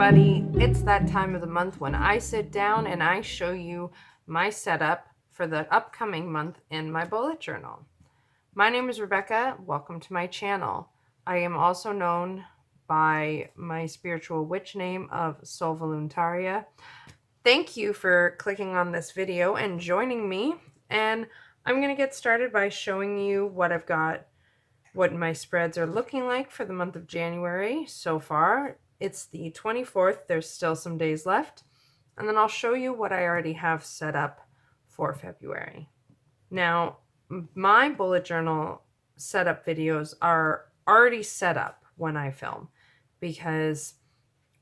everybody. It's that time of the month when I sit down and I show you my setup for the upcoming month in my bullet journal. My name is Rebecca. Welcome to my channel. I am also known by my spiritual witch name of Sol Voluntaria. Thank you for clicking on this video and joining me. And I'm going to get started by showing you what my spreads are looking like for the month of January so far. It's the 24th. There's still some days left. And then I'll show you what I already have set up for February. Now, my bullet journal setup videos are already set up when I film because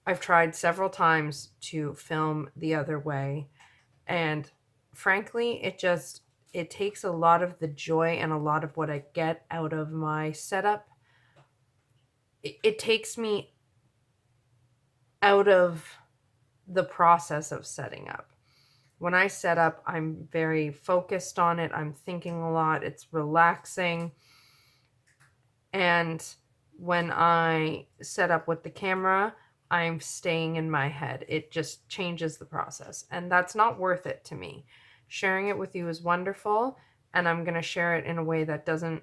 I've tried several times to film the other way. And frankly, it takes a lot of the joy and a lot of what I get out of my setup. It takes me out of the process of setting up. When I set up, I'm very focused on it. I'm thinking a lot. It's relaxing. And when I set up with the camera, I'm staying in my head. It just changes the process. And that's not worth it to me. Sharing it with you is wonderful. And I'm going to share it in a way that doesn't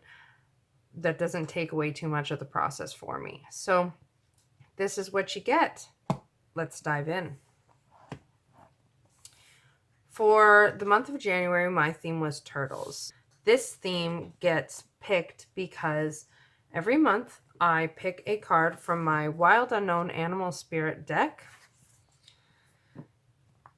take away too much of the process for me. So this is what you get. Let's dive in. For the month of January, my theme was turtles. This theme gets picked because every month I pick a card from my Wild Unknown Animal Spirit deck.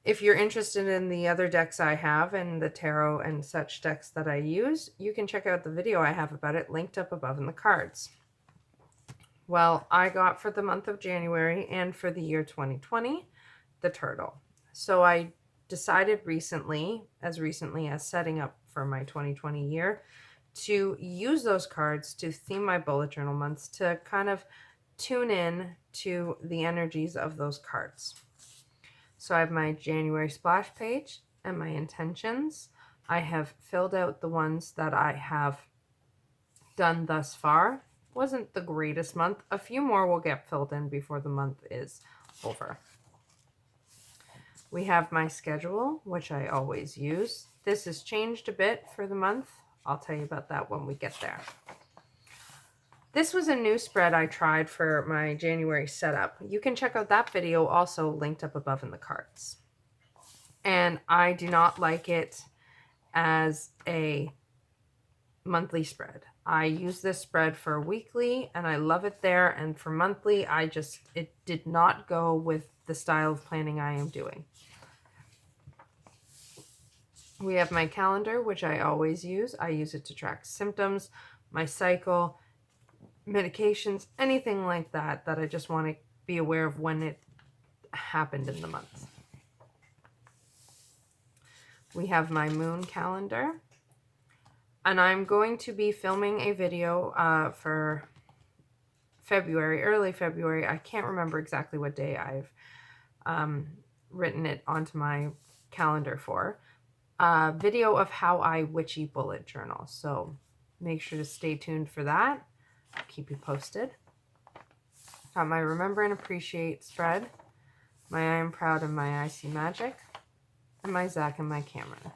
If you're interested in the other decks I have and the tarot and such decks that I use, you can check out the video I have about it linked up above in the cards. Well, I got for the month of January and for the year 2020, the turtle. So I decided recently as setting up for my 2020 year, to use those cards to theme my bullet journal months to kind of tune in to the energies of those cards. So I have my January splash page and my intentions. I have filled out the ones that I have done thus far. Wasn't the greatest month. A few more will get filled in before the month is over. We have my schedule, which I always use. This has changed a bit for the month. I'll tell you about that when we get there. This was a new spread I tried for my January setup. You can check out that video also linked up above in the cards. And I do not like it as a monthly spread. I use this spread for weekly and I love it there. And for monthly, it did not go with the style of planning I am doing. We have my calendar, which I always use. I use it to track symptoms, my cycle, medications, anything like that I just want to be aware of when it happened in the month. We have my moon calendar. And I'm going to be filming a video for February, early February. I can't remember exactly what day I've written it onto my calendar for. A video of how I witchy bullet journal. So make sure to stay tuned for that. I'll keep you posted. Got my Remember and Appreciate spread, my I Am Proud and my I See Magic, and my Zach and my Cameron.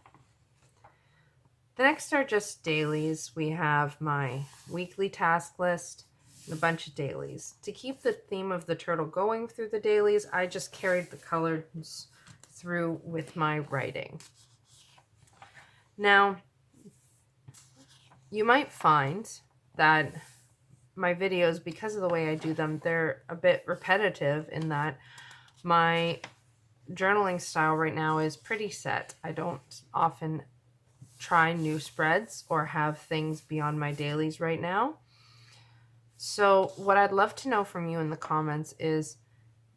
The next are just dailies. We have my weekly task list and a bunch of dailies. To keep the theme of the turtle going through the dailies, I just carried the colors through with my writing. Now, you might find that my videos, because of the way I do them, they're a bit repetitive in that my journaling style right now is pretty set. I don't often try new spreads or have things beyond my dailies right now. So what I'd love to know from you in the comments is,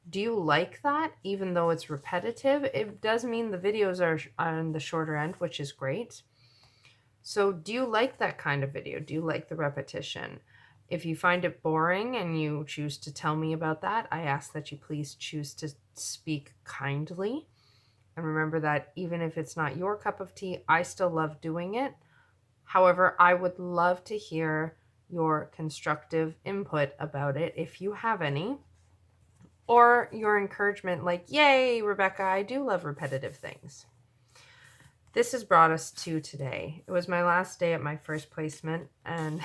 do you like that? Even though it's repetitive, it does mean the videos are on the shorter end, which is great. So do you like that kind of video? Do you like the repetition? If you find it boring and you choose to tell me about that, I ask that you please choose to speak kindly. And remember that even if it's not your cup of tea, I still love doing it. However, I would love to hear your constructive input about it if you have any. or your encouragement like, yay, Rebecca, I do love repetitive things. This has brought us to today. It was my last day at my first placement, and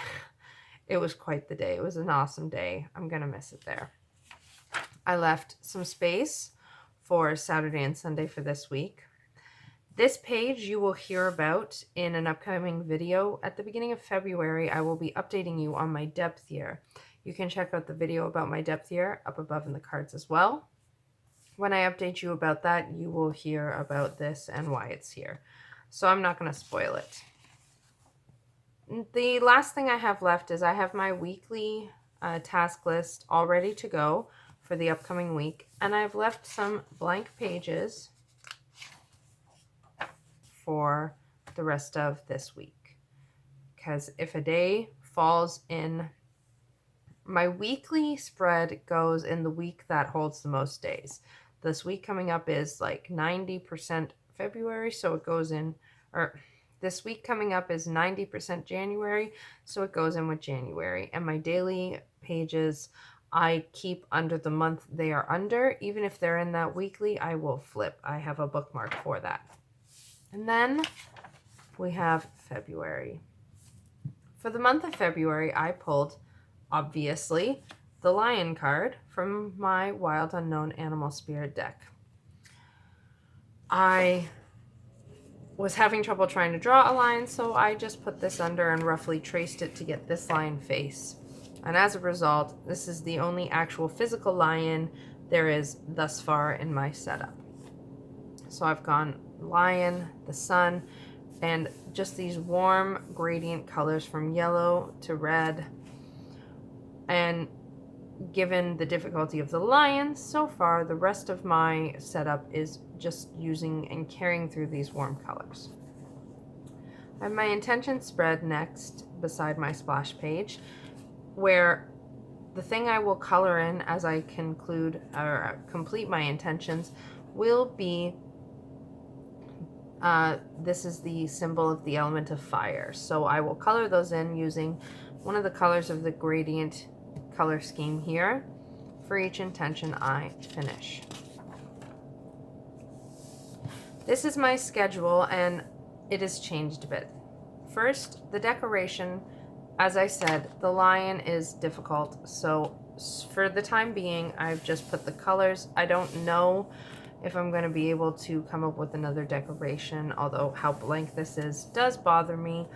it was quite the day. It was an awesome day. I'm going to miss it there. I left some space for Saturday and Sunday for this week. This page you will hear about in an upcoming video. At the beginning of February, I will be updating you on my depth year. You can check out the video about my depth year up above in the cards as well. When I update you about that, you will hear about this and why it's here. So I'm not going to spoil it. The last thing I have left is I have my weekly task list all ready to go for the upcoming week. And I've left some blank pages for the rest of this week. Because if a day falls in, my weekly spread goes in the week that holds the most days. This week coming up is like 90% February, so it goes in, or this week coming up is 90% January, so it goes in with January. And my daily pages I keep under the month they are under. Even if they're in that weekly, I will flip. I have a bookmark for that. And then we have February. For the month of February, I pulled, obviously, the Lion card from my Wild Unknown Animal Spirit deck. I was having trouble trying to draw a lion, so I just put this under and roughly traced it to get this lion face. And as a result, this is the only actual physical lion there is thus far in my setup. So I've gone lion, the sun, and just these warm gradient colors from yellow to red. And given the difficulty of the lion, so far the rest of my setup is just using and carrying through these warm colors. I have my intention spread next beside my splash page, where the thing I will color in as I conclude or complete my intentions will be this is the symbol of the element of fire. So I will color those in using one of the colors of the gradient color scheme here for each intention I finish. This is my schedule, and it has changed a bit. First, the decoration. As I said, the lion is difficult, so for the time being, I've just put the colors. I don't know if I'm going to be able to come up with another decoration, although how blank this is does bother me.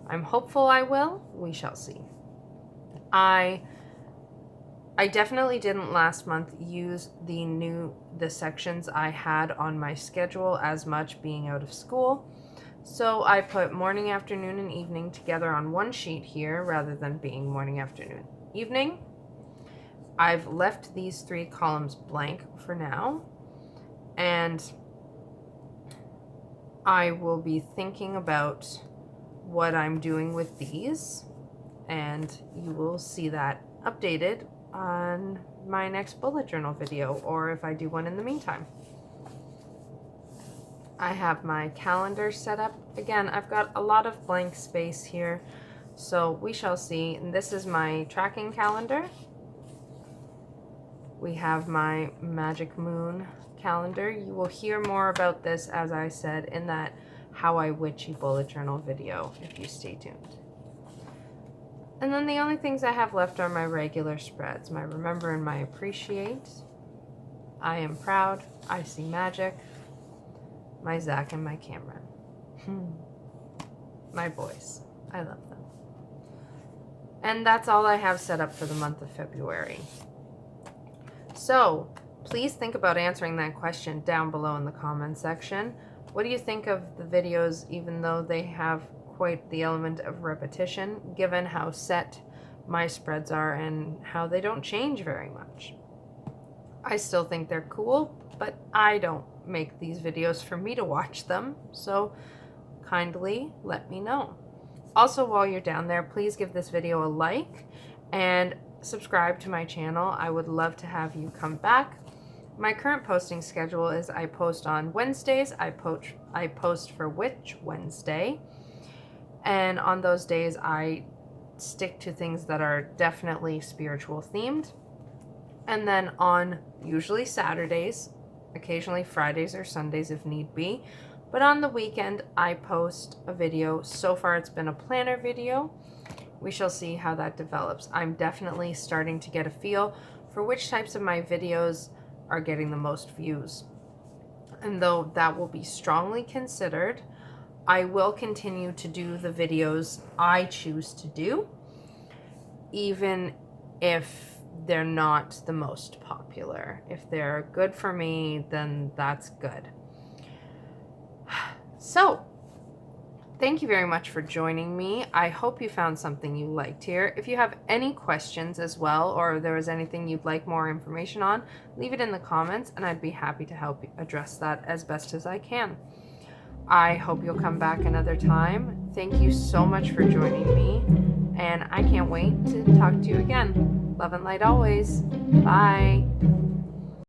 I'm hopeful I will. We shall see. I definitely didn't last month use the sections I had on my schedule as much being out of school. So I put morning, afternoon, and evening together on one sheet here rather than being morning, afternoon, evening. I've left these 3 columns blank for now, and I will be thinking about what I'm doing with these, and you will see that updated on my next bullet journal video, or if I do one in the meantime. I have my calendar set up. Again, I've got a lot of blank space here, so we shall see. And this is my tracking calendar. We have my Magic Moon calendar. You will hear more about this, as I said, in that How I Witchy bullet journal video, if you stay tuned. And then the only things I have left are my regular spreads, my Remember and my Appreciate, I Am Proud, I See Magic, my Zach and my Cameron. My boys. I love them. And that's all I have set up for the month of February. So please think about answering that question down below in the comments section. What do you think of the videos, even though they have quite the element of repetition, given how set my spreads are and how they don't change very much? I still think they're cool, but I don't make these videos for me to watch them, so kindly let me know. Also, while you're down there, please give this video a like and subscribe to my channel. I would love to have you come back. My current posting schedule is I post on Wednesdays. I post for Witch Wednesday, and on those days I stick to things that are definitely spiritual themed. And then on usually Saturdays, occasionally Fridays or Sundays if need be, but on the weekend I post a video. So far it's been a planner video. We shall see how that develops. I'm definitely starting to get a feel for which types of my videos are getting the most views. And though that will be strongly considered, I will continue to do the videos I choose to do, even if they're not the most popular. If they're good for me, then that's good. So, thank you very much for joining me. I hope you found something you liked here. If you have any questions as well, or there was anything you'd like more information on, leave it in the comments and I'd be happy to help address that as best as I can. I hope you'll come back another time. Thank you so much for joining me, and I can't wait to talk to you again. Love and light always. Bye.